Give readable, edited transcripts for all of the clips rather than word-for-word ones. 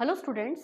Hello students,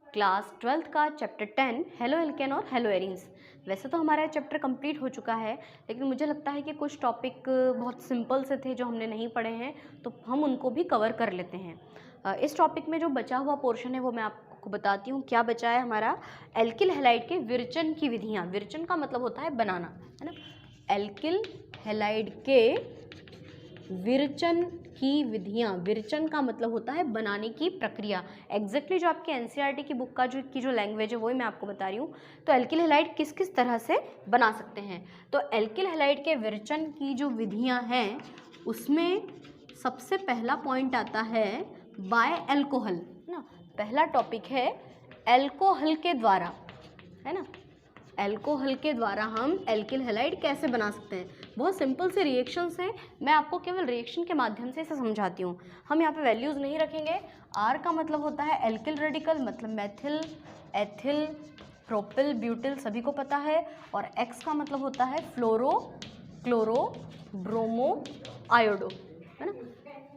class 12th का chapter 10 halo alkane और hello arenes. वैसे तो हमारा चैप्टर कंप्लीट हो चुका है, लेकिन मुझे लगता है कि कुछ टॉपिक बहुत सिंपल से थे जो हमने नहीं पढ़े हैं, तो हम उनको भी कवर कर लेते हैं। इस टॉपिक में जो बचा हुआ पोर्शन है वो मैं आपको बताती हूँ। क्या बचा है हमारा? एल्किल हैलाइड के विरचन की विधियाँ। विरचन का मतलब होता है बनाना, है ना। एल्किल हैलाइड के विरचन की विधियाँ। विरचन का मतलब होता है बनाने की प्रक्रिया। एग्जैक्टली जो आपके एनसीईआरटी की बुक का जो लैंग्वेज है वही मैं आपको बता रही हूँ। तो एल्किल हैलाइड किस किस तरह से बना सकते हैं। तो एल्किल हैलाइड के विरचन की जो विधियाँ हैं उसमें सबसे पहला पॉइंट आता है बाय एल्कोहल, है ना। पहला टॉपिक है एल्कोहल के द्वारा, है ना। एल्कोहल के द्वारा हम एल्किल हैलाइड कैसे बना सकते हैं। बहुत सिंपल से रिएक्शंस हैं, मैं आपको केवल रिएक्शन के माध्यम से इसे समझाती हूँ। हम यहाँ पे वैल्यूज़ नहीं रखेंगे। आर का मतलब होता है एल्किल रेडिकल, मतलब मैथिल, एथिल, प्रोपिल, ब्यूटिल, सभी को पता है। और एक्स का मतलब होता है फ्लोरो, क्लोरो, ब्रोमो, आयोडो, है ना।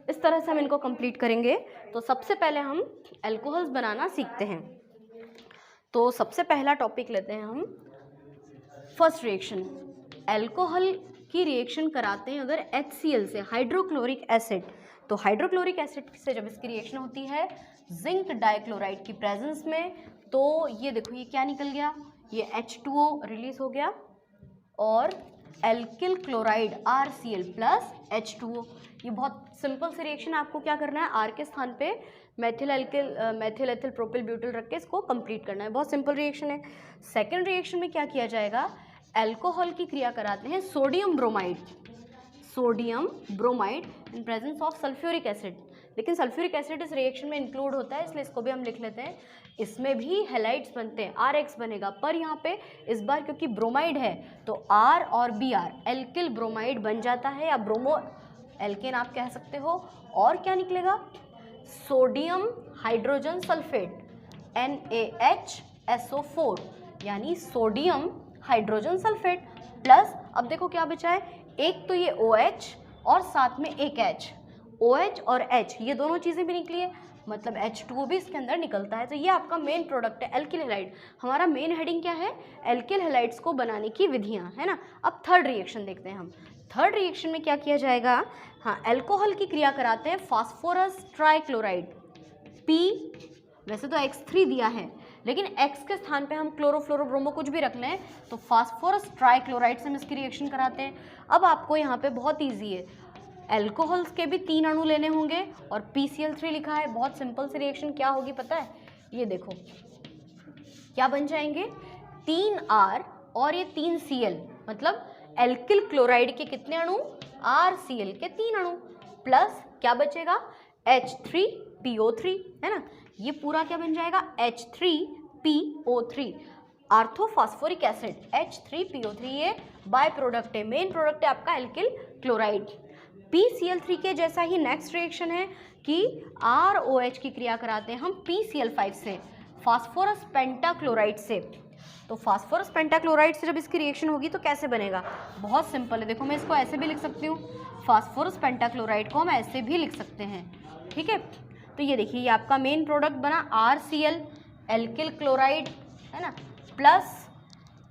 इस तरह से हम इनको कंप्लीट करेंगे। तो सबसे पहले हम एल्कोहल्स बनाना सीखते हैं। तो सबसे पहला टॉपिक लेते हैं हम फर्स्ट रिएक्शन। एल्कोहल की रिएक्शन कराते हैं अगर HCl से, हाइड्रोक्लोरिक एसिड। तो हाइड्रोक्लोरिक एसिड से जब इसकी रिएक्शन होती है जिंक डाइक्लोराइड की प्रेजेंस में, तो ये देखो ये क्या निकल गया, ये H2O रिलीज हो गया और alkyl chloride RCl plus H2O। ये बहुत सिंपल सी रिएक्शन है। आपको क्या करना है, आर के स्थान पे मैथिल एथिल प्रोपिल ब्यूटिल रख के इसको कंप्लीट करना है। बहुत सिंपल रिएक्शन है। सेकेंड रिएक्शन में क्या किया जाएगा, एल्कोहल की क्रिया कराते हैं sodium bromide, sodium bromide in presence of sulphuric acid. लेकिन सल्फ्यूरिक एसिड इस रिएक्शन में इंक्लूड होता है, इसलिए इसको भी हम लिख लेते हैं। इसमें भी हैलाइड्स बनते हैं, RX बनेगा, पर यहाँ पे इस बार क्योंकि ब्रोमाइड है तो R और Br एल्किल ब्रोमाइड बन जाता है, या ब्रोमो एल्केन आप कह सकते हो। और क्या निकलेगा, सोडियम हाइड्रोजन सल्फेट NaHSO4, यानी सोडियम हाइड्रोजन सल्फेट प्लस, अब देखो क्या बचा है, एक तो ये OH और साथ में एक H, OH और H ये दोनों चीज़ें भी निकली है, मतलब H2O भी इसके अंदर निकलता है। तो ये आपका मेन प्रोडक्ट है एल्किल हैलाइड। हमारा मेन हेडिंग क्या है, एल्किल हैलाइड्स को बनाने की विधियाँ, है ना। अब थर्ड रिएक्शन देखते हैं हम। थर्ड रिएक्शन में क्या किया जाएगा, हाँ, एल्कोहल की क्रिया कराते हैं फास्फोरस ट्राइक्लोराइड P, वैसे तो X3 दिया है लेकिन X के स्थान पे हम क्लोरोफ्लोरोब्रोमो कुछ भी रख लें, तो फास्फोरस ट्राइक्लोराइड से हम इसकी रिएक्शन कराते हैं। अब आपको यहाँ पे बहुत ईजी है, एल्कोहल्स के भी 3 अणु लेने होंगे और PCl3 लिखा है। बहुत सिंपल सी रिएक्शन क्या होगी पता है, ये देखो क्या बन जाएंगे, 3R और ये 3Cl, मतलब एल्किल क्लोराइड के कितने अणु, RCl के 3 अणु, प्लस क्या बचेगा, H3PO3, है ना। ये पूरा क्या बन जाएगा, H3PO3, आर्थोफॉस्फोरिक एसिड H3PO3, ये बाय प्रोडक्ट है। मेन प्रोडक्ट है आपका एल्किल क्लोराइड। PCl3 के जैसा ही नेक्स्ट रिएक्शन है कि ROH की क्रिया कराते हैं हम PCl5 से, फास्फोरस पेंटाक्लोराइड से। तो फास्फोरस पेंटाक्लोराइड से जब इसकी रिएक्शन होगी तो कैसे बनेगा, बहुत सिंपल है। देखो मैं इसको ऐसे भी लिख सकती हूँ, फास्फोरस पेंटाक्लोराइड को हम ऐसे भी लिख सकते हैं, ठीक है। तो ये देखिए ये आपका मेन प्रोडक्ट बना RCl एल्किल क्लोराइड, है ना, प्लस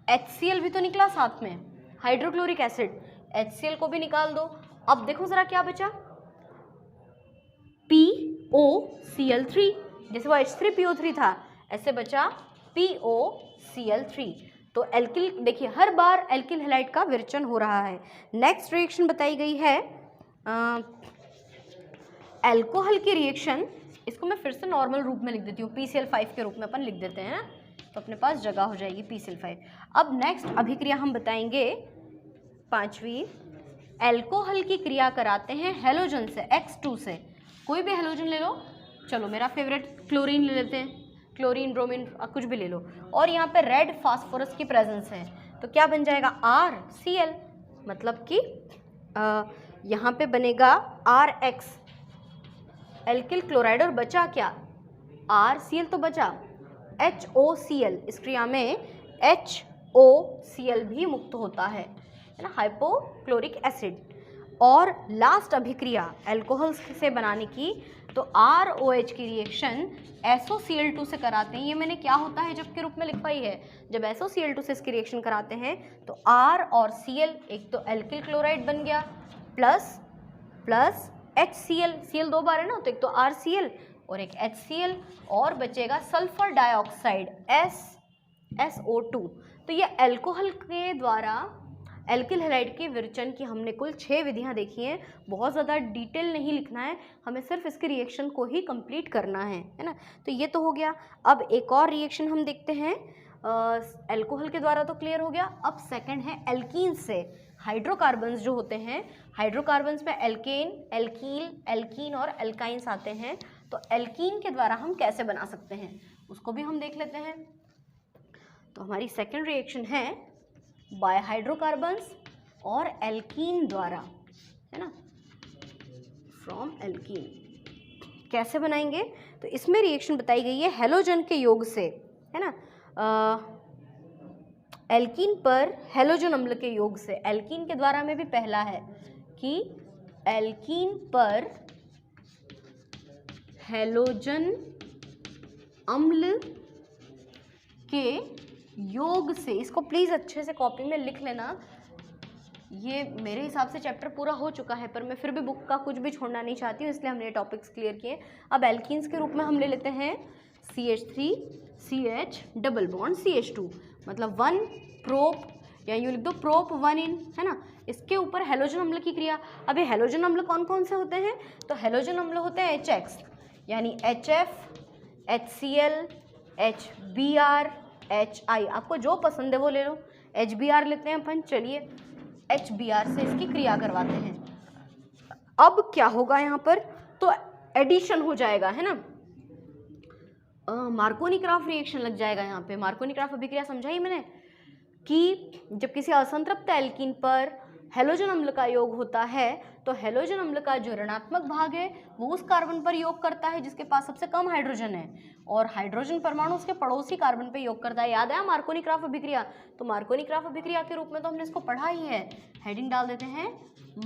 HCl भी तो निकला साथ में, हाइड्रोक्लोरिक एसिड, HCl को भी निकाल दो। अब देखो जरा क्या बचा, POCl3, जैसे वो H3PO3 था ऐसे बचा POCl3। तो एल्किल, देखिए हर बार एल्किल हैलाइड का विरचन हो रहा है। नेक्स्ट रिएक्शन बताई गई है एल्कोहल की रिएक्शन, इसको मैं फिर से नॉर्मल रूप में लिख देती हूँ, PCl5 के रूप में अपन लिख देते हैं ना, तो अपने पास जगह हो जाएगी PCl5। अब नेक्स्ट अभिक्रिया हम बताएंगे पांचवी, एल्कोहल की क्रिया कराते हैं हेलोजन से, X2 से। कोई भी हेलोजन ले लो, चलो मेरा फेवरेट क्लोरीन ले लेते हैं, क्लोरीन, ब्रोमीन, कुछ भी ले लो। और यहाँ पे रेड फास्फोरस की प्रेजेंस है, तो क्या बन जाएगा, RCl, मतलब कि यहाँ पे बनेगा RX एल्किल क्लोराइड, और बचा क्या, RCl तो बचा, HOCl, इस क्रिया में HOCl भी मुक्त होता है ना, हाइपोक्लोरिक एसिड। और लास्ट अभिक्रिया अल्कोहल से बनाने की, तो ROH की रिएक्शन SOCl2 से कराते हैं। ये मैंने क्या होता है जब के रूप में लिखवाई है, जब SOCl2 से इसकी रिएक्शन कराते हैं तो R और Cl, एक तो एल्किल क्लोराइड बन गया, प्लस प्लस HCl, Cl 2 बार है ना, तो एक तो RCl और एक HCl, और बचेगा सल्फर डाइऑक्साइड SO2। तो ये अल्कोहल के द्वारा एल्किल हैलाइड के विरचन की हमने कुल 6 विधियां देखी हैं। बहुत ज़्यादा डिटेल नहीं लिखना है, हमें सिर्फ इसके रिएक्शन को ही कंप्लीट करना है ना। तो ये तो हो गया। अब एक और रिएक्शन हम देखते हैं, अल्कोहल के द्वारा तो क्लियर हो गया। अब सेकंड है एल्कीन से। हाइड्रोकार्बन्स जो होते हैं, हाइड्रोकार्बन्स में एल्केन, एल्कील, एल्कीन और एल्काइंस आते हैं। तो एल्कीन के द्वारा हम कैसे बना सकते हैं उसको भी हम देख लेते हैं। तो हमारी सेकंड रिएक्शन है बाय हाइड्रोकार्बन्स और एल्कीन द्वारा, है ना, फ्रॉम एल्कीन। कैसे बनाएंगे, तो इसमें रिएक्शन बताई गई है हेलोजन के योग से, है ना, एल्कीन पर हेलोजन अम्ल के योग से। एल्कीन के द्वारा में भी पहला है कि एल्कीन पर हेलोजन अम्ल के योग से। इसको प्लीज़ अच्छे से कॉपी में लिख लेना। ये मेरे हिसाब से चैप्टर पूरा हो चुका है, पर मैं फिर भी बुक का कुछ भी छोड़ना नहीं चाहती हूँ, इसलिए हमने ये टॉपिक्स क्लियर किए। अब एल्कीन्स के रूप में हम ले लेते हैं CH3CH डबल बॉन्ड CH2, मतलब 1 प्रोप, या यूँ लिख दो प्रोप 1 इन, है ना। इसके ऊपर हेलोजन अम्ल की क्रिया। अब ये हेलोजन अम्ल कौन कौन से होते हैं, तो हेलोजन अम्ल होते हैं HX, यानी HF, HCl, HBr, HI, आपको जो पसंद है वो ले लो। HBr लेते हैं अपन, चलिए HBr से इसकी क्रिया करवाते हैं। अब क्या होगा यहाँ पर, तो एडिशन हो जाएगा, है ना, मार्कोनी-क्राफ रिएक्शन लग जाएगा यहाँ पे। मार्कोनी-क्राफ अभिक्रिया समझाई मैंने कि जब किसी असंतृप्त एल्कीन पर हेलोजन अम्ल का योग होता है तो हेलोजन अम्ल का जो ऋणात्मक भाग है वो उस कार्बन पर योग करता है जिसके पास सबसे कम हाइड्रोजन है, और हाइड्रोजन परमाणु उसके पड़ोसी कार्बन पर योग करता है। याद है मार्कोनी-क्राफ अभिक्रिया, तो मार्कोनी-क्राफ अभिक्रिया के रूप में तो हमने इसको पढ़ा ही है। हेडिंग डाल देते हैं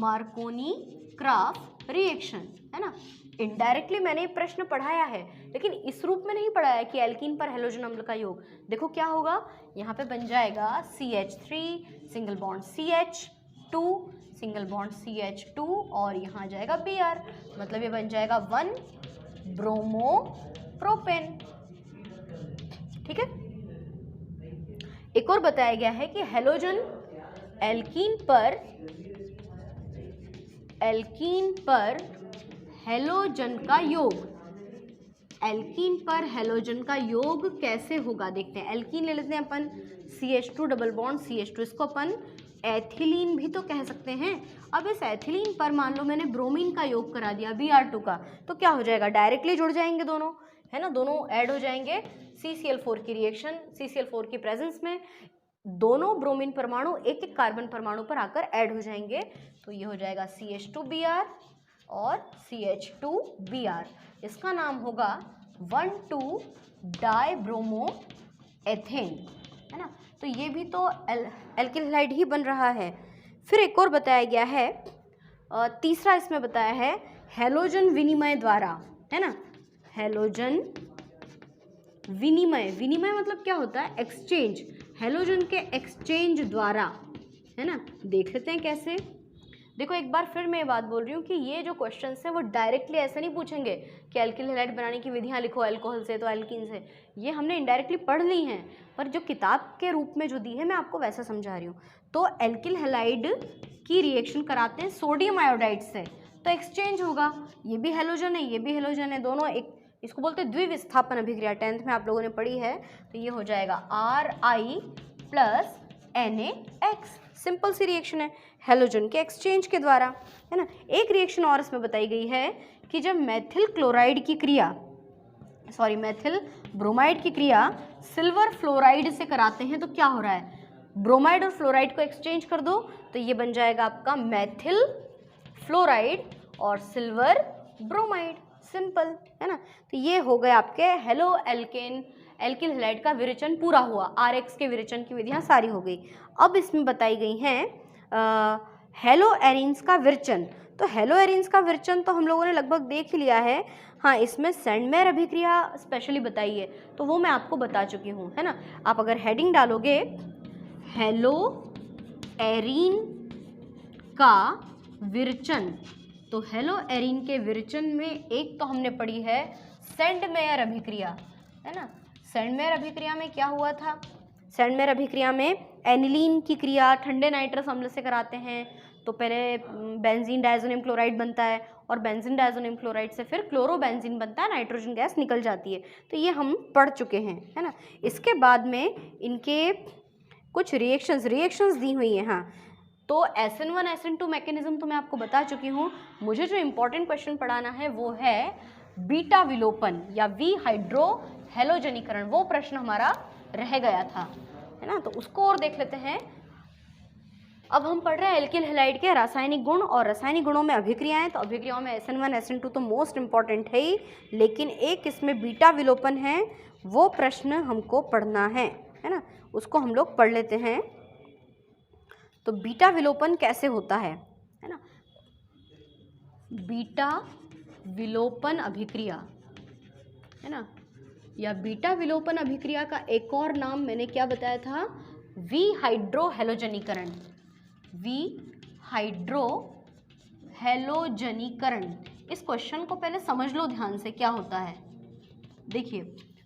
मार्कोनी-क्राफ रिएक्शन, है ना। इनडायरेक्टली मैंने ये प्रश्न पढ़ाया है, लेकिन इस रूप में नहीं पढ़ाया कि एल्कीन पर हेलोजन अम्ल का योग। देखो क्या होगा, यहाँ पे बन जाएगा CH3 single bond CH2 single bond CH2, और यहाँ आ जाएगा Br, मतलब ये बन जाएगा 1 ब्रोमो प्रोपेन। ठीक है। एक और बताया गया है कि हेलोजन एल्कीन पर हेलोजन का योग, एल्कीन पर हेलोजन का योग कैसे होगा देखते हैं। एल्कीन ले लेते हैं अपन CH2 डबल बॉन्ड CH2, इसको अपन एथिलीन भी तो कह सकते हैं। अब इस एथिलीन पर मान लो मैंने ब्रोमीन का योग करा दिया Br2 का, तो क्या हो जाएगा, डायरेक्टली जुड़ जाएंगे दोनों, है ना, दोनों ऐड हो जाएंगे। CCl4 की रिएक्शन, CCl4 की प्रेजेंस में दोनों ब्रोमीन परमाणु एक एक कार्बन परमाणु पर आकर ऐड हो जाएंगे, तो ये हो जाएगा CH2Br और CH2Br। इसका नाम होगा 1,2 डाइब्रोमो एथेन, है ना। तो ये भी तो एल्किल हैलाइड ही बन रहा है। फिर एक और बताया गया है, तीसरा इसमें बताया है हेलोजन विनिमय द्वारा, है ना। हेलोजन विनिमय, विनिमय मतलब क्या होता है, एक्सचेंज, हेलोजन के एक्सचेंज द्वारा, है ना। देख लेते हैं कैसे। देखो एक बार फिर मैं ये बात बोल रही हूँ कि ये जो क्वेश्चंस हैं वो डायरेक्टली ऐसे नहीं पूछेंगे कि एल्किल हैलाइड बनाने की विधियाँ लिखो अल्कोहल से तो एल्कीन से, ये हमने इनडायरेक्टली पढ़ ली हैं, पर जो किताब के रूप में जो दी है मैं आपको वैसा समझा रही हूँ। तो एल्किल हैलाइड की रिएक्शन कराते हैं सोडियम आयोडाइड से, तो एक्सचेंज होगा, ये भी हेलोजन है ये भी हेलोजन है, दोनों एक, इसको बोलते हैं द्विविस्थापन अभिक्रिया, 10th में आप लोगों ने पढ़ी है। तो ये हो जाएगा Ri प्लस NaX, सिंपल सी रिएक्शन है हेलोजन के एक्सचेंज के द्वारा, है ना। एक रिएक्शन और इसमें बताई गई है कि जब मेथिल क्लोराइड की क्रिया, सॉरी मेथिल ब्रोमाइड की क्रिया सिल्वर फ्लोराइड से कराते हैं तो क्या हो रहा है, ब्रोमाइड और फ्लोराइड को एक्सचेंज कर दो तो ये बन जाएगा आपका मेथिल फ्लोराइड और सिल्वर ब्रोमाइड, सिंपल, है ना। तो ये हो गए आपके हेलो एल्केन एल्किल हैलाइड का विरेचन पूरा हुआ, RX के विरेचन की विधियाँ सारी हो गई। अब इसमें बताई गई हैं हेलो एरिन्स का विरचन। तो हेलो एरिन्स का विरचन तो हम लोगों ने लगभग देख ही लिया है। हाँ, इसमें सेंडमेयर अभिक्रिया स्पेशली बताई है, तो वो मैं आपको बता चुकी हूँ, है ना। आप अगर हेडिंग डालोगे हेलो एरिन का विरचन, तो हेलो एरिन के विरचन में एक तो हमने पढ़ी है सेंडमेयर अभिक्रिया, है ना। सेंडमेयर अभिक्रिया में क्या हुआ था? सेंडमेयर अभिक्रिया में एनिलीन की क्रिया ठंडे नाइट्रस अम्ल से कराते हैं, तो पहले बेंजीन डायज़ोनियम क्लोराइड बनता है और बेंजीन डायज़ोनियम क्लोराइड से फिर क्लोरोबेंजीन बनता है, नाइट्रोजन गैस निकल जाती है। तो ये हम पढ़ चुके हैं, है ना। इसके बाद में इनके कुछ रिएक्शंस दी हुई हैं। हाँ, तो SN1 SN2 मैकेनिज्म तो मैं आपको बता चुकी हूँ। मुझे जो इम्पोर्टेंट क्वेश्चन पढ़ाना है वो है बीटा विलोपन या वी हाइड्रो हेलोजनीकरण, वो प्रश्न हमारा रह गया था, है ना। तो उसको और देख लेते हैं। अब हम पढ़ रहे हैं एल्किल हैलाइड के रासायनिक गुण और रासायनिक गुणों में अभिक्रियाएं। तो अभिक्रियाओं में SN1 SN2 तो मोस्ट इंपॉर्टेंट है ही, लेकिन एक इसमें बीटा विलोपन है, वो प्रश्न हमको पढ़ना है ना। उसको हम लोग पढ़ लेते हैं। तो बीटा विलोपन कैसे होता है ना। बीटा विलोपन अभिक्रिया, है ना, या बीटा विलोपन अभिक्रिया का एक और नाम मैंने क्या बताया था? वी हाइड्रो हेलोजनीकरण। वी हाइड्रो हेलोजनीकरण। इस क्वेश्चन को पहले समझ लो ध्यान से, क्या होता है। देखिए,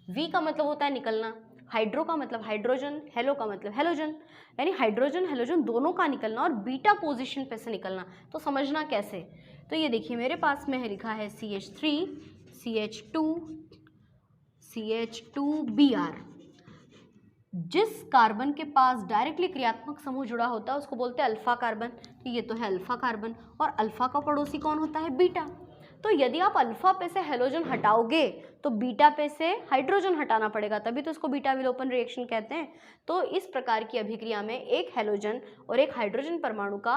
वी का मतलब होता है निकलना, हाइड्रो का मतलब हाइड्रोजन, हेलो का मतलब हेलोजन, यानी हाइड्रोजन हेलोजन दोनों का निकलना और बीटा पोजीशन पे से निकलना। तो समझना कैसे? तो ये देखिए, मेरे पास में है लिखा है CH3 CH2 CH2Br। जिस कार्बन के पास डायरेक्टली क्रियात्मक समूह जुड़ा होता है उसको बोलते हैं अल्फा कार्बन। तो ये तो है अल्फा कार्बन, और अल्फा का पड़ोसी कौन होता है? बीटा। तो यदि आप अल्फा पे से हेलोजन हटाओगे तो बीटा पे से हाइड्रोजन हटाना पड़ेगा, तभी तो इसको बीटा विलोपन रिएक्शन कहते हैं। तो इस प्रकार की अभिक्रिया में एक हेलोजन और एक हाइड्रोजन परमाणु का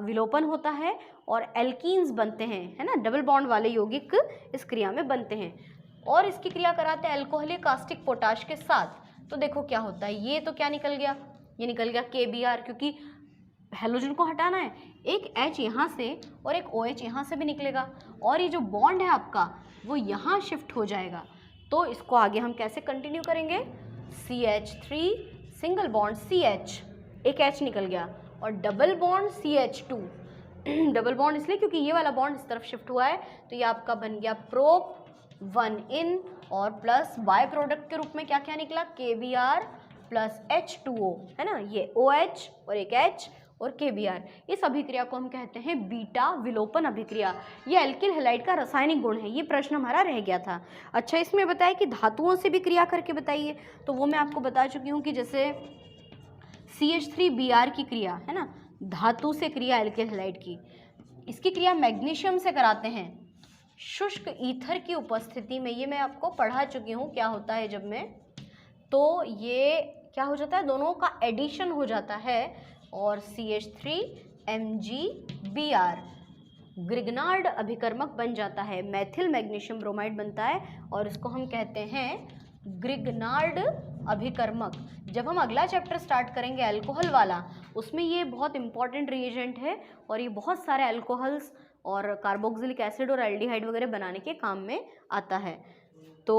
विलोपन होता है और एल्कीन्स बनते हैं, है ना। डबल बॉन्ड वाले यौगिक इस क्रिया में बनते हैं और इसकी क्रिया कराते हैं अल्कोहलीय कास्टिक पोटाश के साथ। तो देखो क्या होता है, ये तो क्या निकल गया? ये निकल गया KBr, क्योंकि हेलोजन को हटाना है। एक H यहाँ से और एक OH यहाँ से भी निकलेगा, और ये जो बॉन्ड है आपका वो यहाँ शिफ्ट हो जाएगा। तो इसको आगे हम कैसे कंटिन्यू करेंगे? CH3 सिंगल बॉन्ड CH, एक H निकल गया, और double bond CH2। Double bond इसलिए क्योंकि ये वाला बॉन्ड इस तरफ शिफ्ट हुआ है, तो ये आपका बन गया प्रोप 1 इन, और प्लस बाय प्रोडक्ट के रूप में क्या क्या निकला? KBr प्लस H2O, है ना। ये OH और एक H और KBr। इस अभिक्रिया को हम कहते हैं बीटा विलोपन अभिक्रिया। ये एल्किल हैलाइड का रासायनिक गुण है। ये प्रश्न हमारा रह गया था। अच्छा, इसमें बताया कि धातुओं से भी क्रिया करके बताइए, तो वो मैं आपको बता चुकी हूँ कि जैसे CH3Br की क्रिया, है ना, धातु से क्रिया एल्किल हैलाइड की, इसकी क्रिया मैग्नीशियम से कराते हैं शुष्क ईथर की उपस्थिति में। ये मैं आपको पढ़ा चुकी हूँ क्या होता है जब में, तो ये क्या हो जाता है, दोनों का एडिशन हो जाता है और CH3MgBr ग्रिग्नार्ड अभिकर्मक बन जाता है, मैथिल मैग्नीशियम ब्रोमाइड बनता है और इसको हम कहते हैं ग्रिग्नार्ड अभिकर्मक। जब हम अगला चैप्टर स्टार्ट करेंगे अल्कोहल वाला, उसमें ये बहुत इंपॉर्टेंट रिएजेंट है और ये बहुत सारे अल्कोहल्स और कार्बोक्सिलिक एसिड और एल्डिहाइड वगैरह बनाने के काम में आता है। तो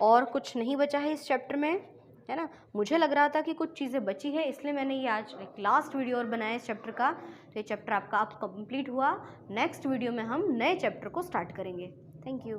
और कुछ नहीं बचा है इस चैप्टर में, है ना। मुझे लग रहा था कि कुछ चीज़ें बची है, इसलिए मैंने ये आज एक लास्ट वीडियो और बनाया इस चैप्टर का। तो ये चैप्टर आपका अब कंप्लीट हुआ। नेक्स्ट वीडियो में हम नए चैप्टर को स्टार्ट करेंगे। Thank you.